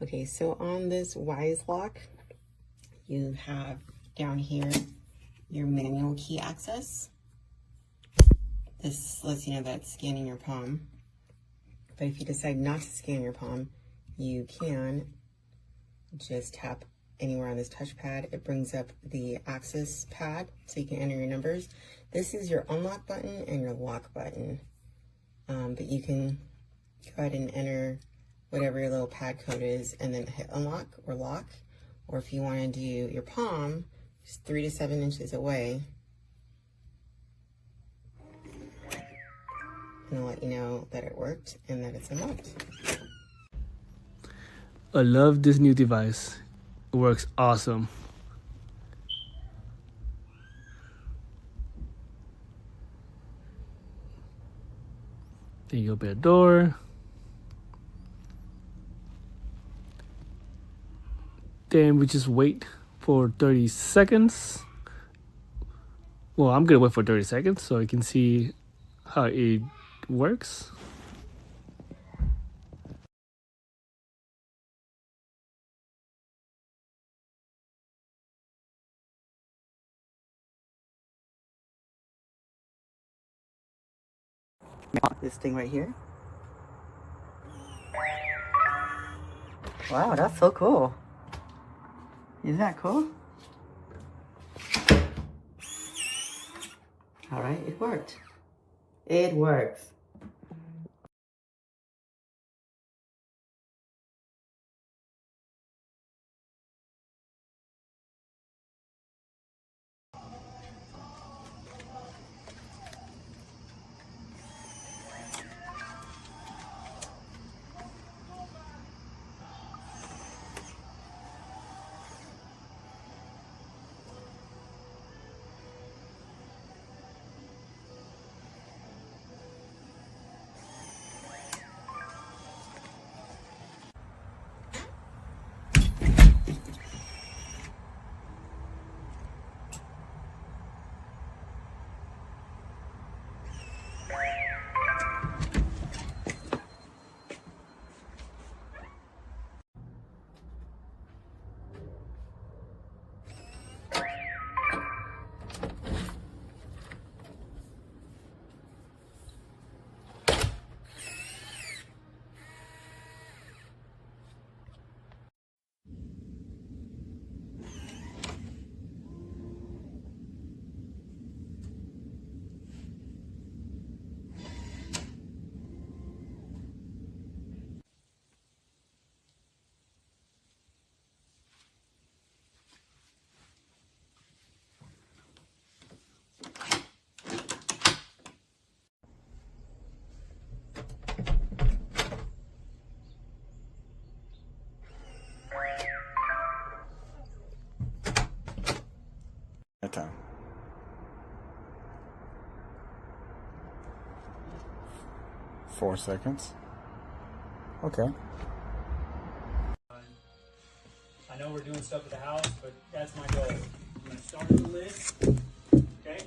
Okay, so on this Wyze lock, you have down here your manual key access. This lets you know that it's scanning your palm. But if you decide not to scan your palm, you can just tap anywhere on this touchpad. It brings up the access pad so you can enter your numbers. This is your unlock button and your lock button. But you can go ahead and enter whatever your little pad code is and then hit unlock or lock. Or if you want to do your palm, just 3 to 7 inches away. And I'll let you know that it worked and that it's unlocked. I love this new device. It works awesome. Then you open a door. Then we just wait for 30 seconds. Well, I'm gonna wait for 30 seconds so I can see how it works. This thing right here. Wow, that's so cool. Isn't that cool? All right, it worked. It works. Time. 4 seconds. Okay. I know we're doing stuff at the house, but that's my goal. I'm gonna start the list, okay?